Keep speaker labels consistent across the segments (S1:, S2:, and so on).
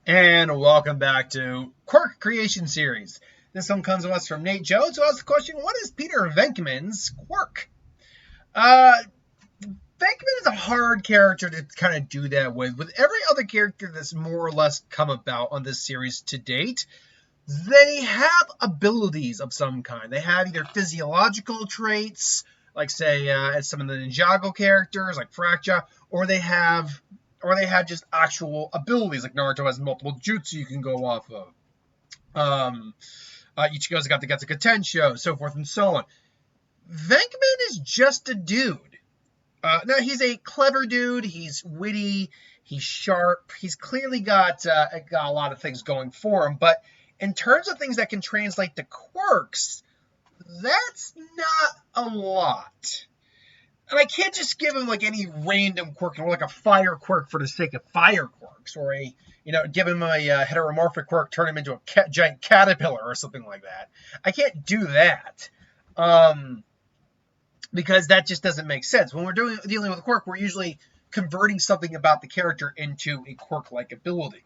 S1: And welcome back to Quirk Creation Series. This one comes to us from Nate Jones, who asked the question, what is Peter Venkman's quirk? Uh, Venkman is a hard character to kind of do that with. With every other character that's more or less come about on this series to date, they have abilities of some kind. They have either physiological traits, like say as some of the Ninjago characters, like Fractia, or they have just actual abilities, like Naruto has multiple jutsu you can go off of. Um, Ichigo's got the Getsuka Tensho, so forth and so on. Venkman is just a dude. Now, he's a clever dude. He's witty. He's sharp. He's clearly got a lot of things going for him. But in terms of things that can translate to quirks, that's not a lot. And I can't just give him like any random quirk, or like a fire quirk for the sake of fire quirks, or give him a heteromorphic quirk, turn him into a giant caterpillar or something like that. I can't do that. Because that just doesn't make sense. When we're dealing with a quirk, we're usually converting something about the character into a quirk-like ability.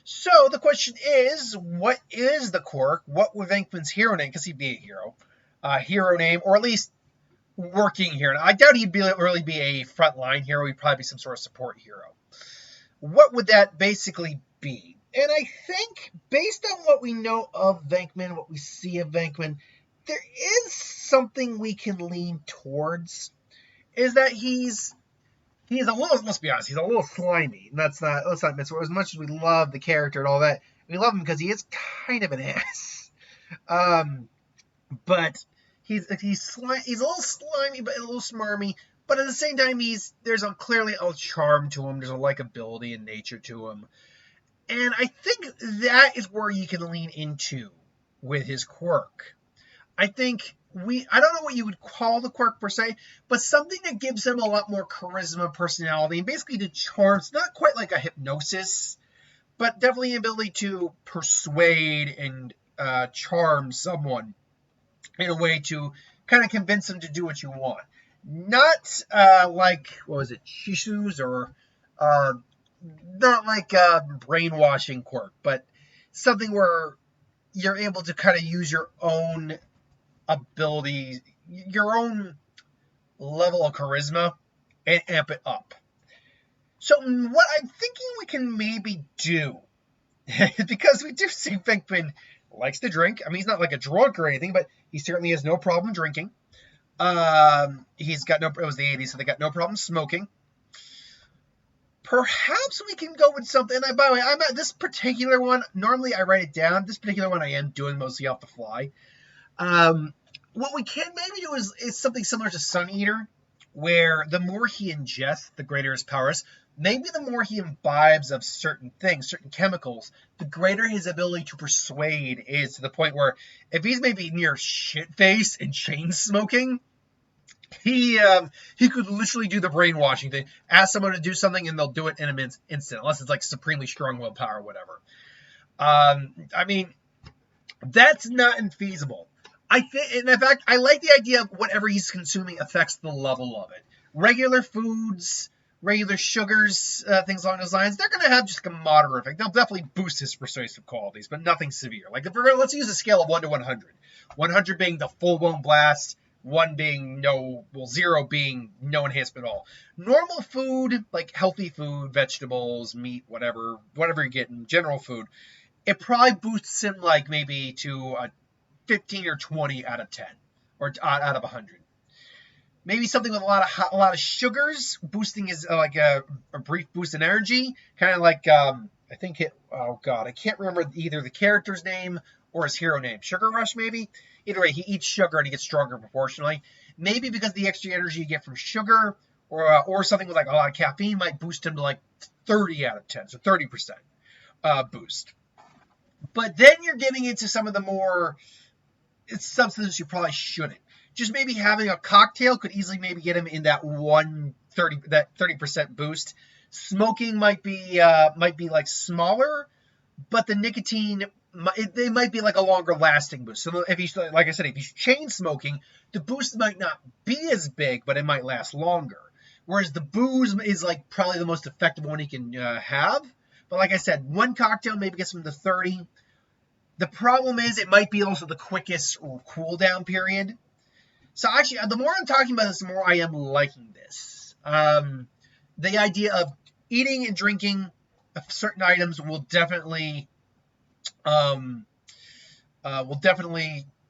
S1: So the question is, what is the quirk? What would Venkman's hero name? Because he'd be a hero. Hero name, or at least working hero. I doubt he'd really be a frontline hero. He'd probably be some sort of support hero. What would that basically be? And I think, based on what we know of Venkman, what we see of Venkman, there is something we can lean towards. Is that he's a little, let's be honest, he's a little slimy. And let's not miss it. As much as we love the character and all that, we love him because he is kind of an ass. But he's a little slimy, but a little smarmy. But at the same time, there's clearly a charm to him. There's a likability and nature to him. And I think that is where you can lean into with his quirk. I think I don't know what you would call the quirk per se, but something that gives him a lot more charisma, personality, and basically the charms, not quite like a hypnosis, but definitely an ability to persuade and charm someone in a way to kind of convince them to do what you want. Not like, what was it, Shishu's, or not like brainwashing quirk, but something where you're able to kind of use your own ability, your own level of charisma, and amp it up. So what I'm thinking we can maybe do, because we do see Venkman likes to drink. I mean, he's not like a drunk or anything, but he certainly has no problem drinking. He's got it was the 80s, so they got no problem smoking. Perhaps we can go with something. And by the way, I'm at this particular one. Normally I write it down. This particular one I am doing mostly off the fly. What we can maybe do is something similar to Sun Eater, where the more he ingests, the greater his powers. Maybe the more he imbibes of certain things, certain chemicals, the greater his ability to persuade is, to the point where if he's maybe near shit-face and chain smoking, he could literally do the brainwashing thing, ask someone to do something, and they'll do it in an instant, unless it's like supremely strong willpower or whatever. I mean, that's not infeasible. I think, and in fact, I like the idea of whatever he's consuming affects the level of it. Regular foods, regular sugars, things along those lines, they're going to have just a moderate effect. They'll definitely boost his persuasive qualities, but nothing severe. Like, if let's use a scale of 1 to 100. 100 being the full-blown blast, 1 being 0 being no enhancement at all. Normal food, like healthy food, vegetables, meat, whatever you're getting, general food, it probably boosts him like maybe to a 15 or 20 out of 10, or out of 100. Maybe something with a lot of sugars, boosting his like a brief boost in energy, kind of like I can't remember either the character's name or his hero name. Sugar Rush, maybe. Either way, he eats sugar and he gets stronger proportionally. Maybe because the extra energy you get from sugar, or something with like a lot of caffeine might boost him to like 30 out of 10, so 30% boost. But then you're getting into some of the more substances you probably shouldn't. Just maybe having a cocktail could easily maybe get him in that 30% boost. Smoking might be like smaller, but the nicotine, they might be like a longer lasting boost. So if he's, like I said, if he's chain smoking, the boost might not be as big, but it might last longer. Whereas the booze is like probably the most effective one he can have. But like I said, one cocktail maybe gets him to 30. The problem is it might be also the quickest cool down period. So actually, the more I'm talking about this, the more I am liking this. The idea of eating and drinking certain items will definitely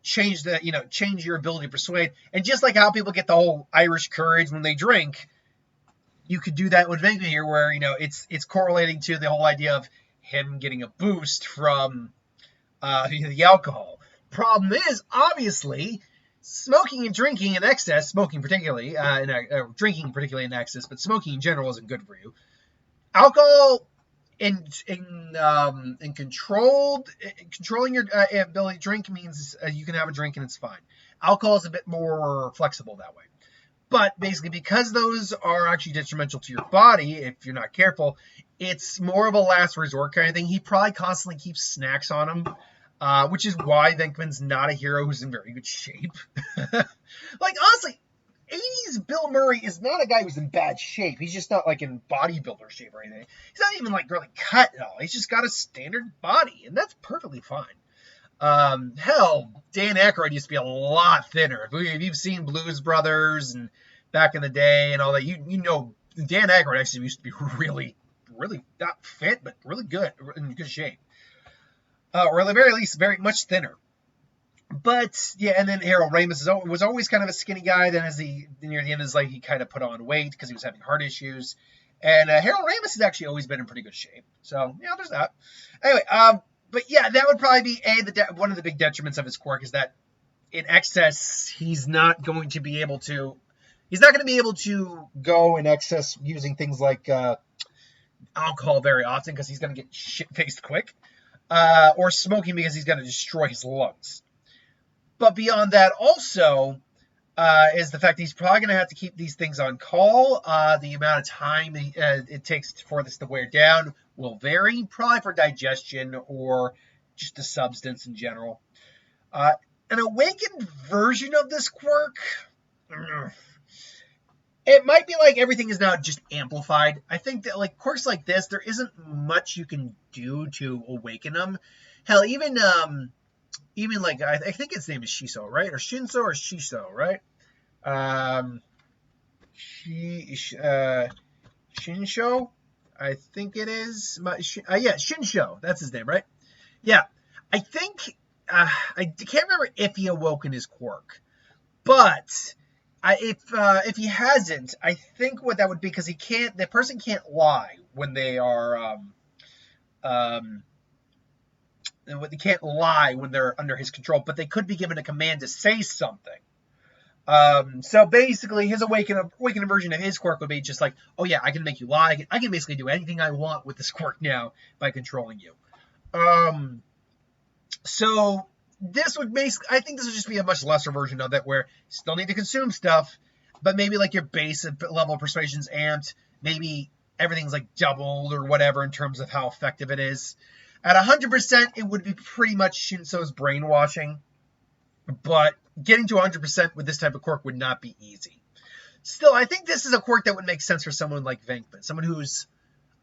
S1: change change your ability to persuade. And just like how people get the whole Irish courage when they drink, you could do that with Venkman here, where it's correlating to the whole idea of him getting a boost from the alcohol. Problem is, obviously, smoking and drinking in excess, smoking particularly, drinking particularly in excess, but smoking in general isn't good for you. Alcohol in controlling your ability to drink means you can have a drink and it's fine. Alcohol is a bit more flexible that way. But basically, because those are actually detrimental to your body, if you're not careful, it's more of a last resort kind of thing. He probably constantly keeps snacks on him, which is why Venkman's not a hero who's in very good shape. Like, honestly, 80s Bill Murray is not a guy who's in bad shape. He's just not, like, in bodybuilder shape or anything. He's not even, like, really cut at all. He's just got a standard body, and that's perfectly fine. Hell, Dan Aykroyd used to be a lot thinner. If you've seen Blues Brothers and back in the day and all that, you know Dan Aykroyd actually used to be really, really not fit, but really good, in good shape. Or at the very least, very much thinner. But yeah, and then Harold Ramis was always kind of a skinny guy. Then near the end of his life, he kind of put on weight because he was having heart issues. And Harold Ramis has actually always been in pretty good shape. So yeah, there's that. Anyway, but yeah, that would probably be one of the big detriments of his quirk is that in excess, he's not going to be able to go in excess using things like alcohol very often because he's going to get shit-faced quick, or smoking because he's going to destroy his lungs. But beyond that also is the fact that he's probably going to have to keep these things on call. The amount of time it takes for this to wear down will vary, probably for digestion or just the substance in general. An awakened version of this quirk, it might be like everything is now just amplified. I think that like quirks like this, there isn't much you can do to awaken them. Hell, even like I think its name is Shiso, right? Or Shinso or Shiso, right? Shinsho, I think it is. Yeah, Shinsho. That's his name, right? Yeah, I think I can't remember if he awoke in his quirk, but if he hasn't, I think what that would be because the person can't lie when they are they can't lie when they're under his control, but they could be given a command to say something. So basically, his awakened version of his quirk would be just like, oh yeah, I can make you lie. I can basically do anything I want with this quirk now by controlling you. So this would I think this would just be a much lesser version of it, where you still need to consume stuff, but maybe like your base level of persuasion's amped. Maybe everything's like doubled or whatever in terms of how effective it is. At 100%, it would be pretty much Shinso's brainwashing, but getting to 100% with this type of quirk would not be easy. Still, I think this is a quirk that would make sense for someone like Venkman, someone who's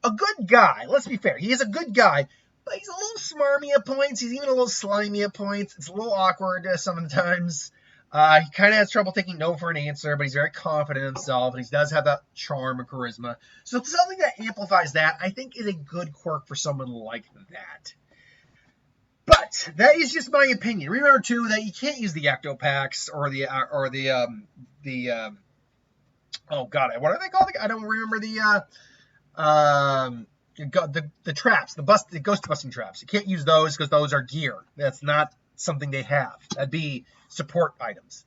S1: a good guy. Let's be fair. He is a good guy, but he's a little smarmy at points. He's even a little slimy at points. It's a little awkward sometimes. He kind of has trouble taking no for an answer, but he's very confident in himself, and he does have that charm and charisma. So something that amplifies that, I think, is a good quirk for someone like that. But that is just my opinion. Remember, too, that you can't use the Ectopacks or the oh, God, what are they called? I don't remember the traps, the ghost-busting traps. You can't use those because those are gear. That's not something they have. That'd be support items.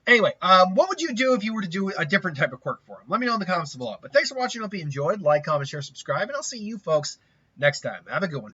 S1: Anyway, what would you do if you were to do a different type of quirk for them? Let me know in the comments below. But thanks for watching. Hope you enjoyed. Like, comment, share, subscribe, and I'll see you folks next time. Have a good one.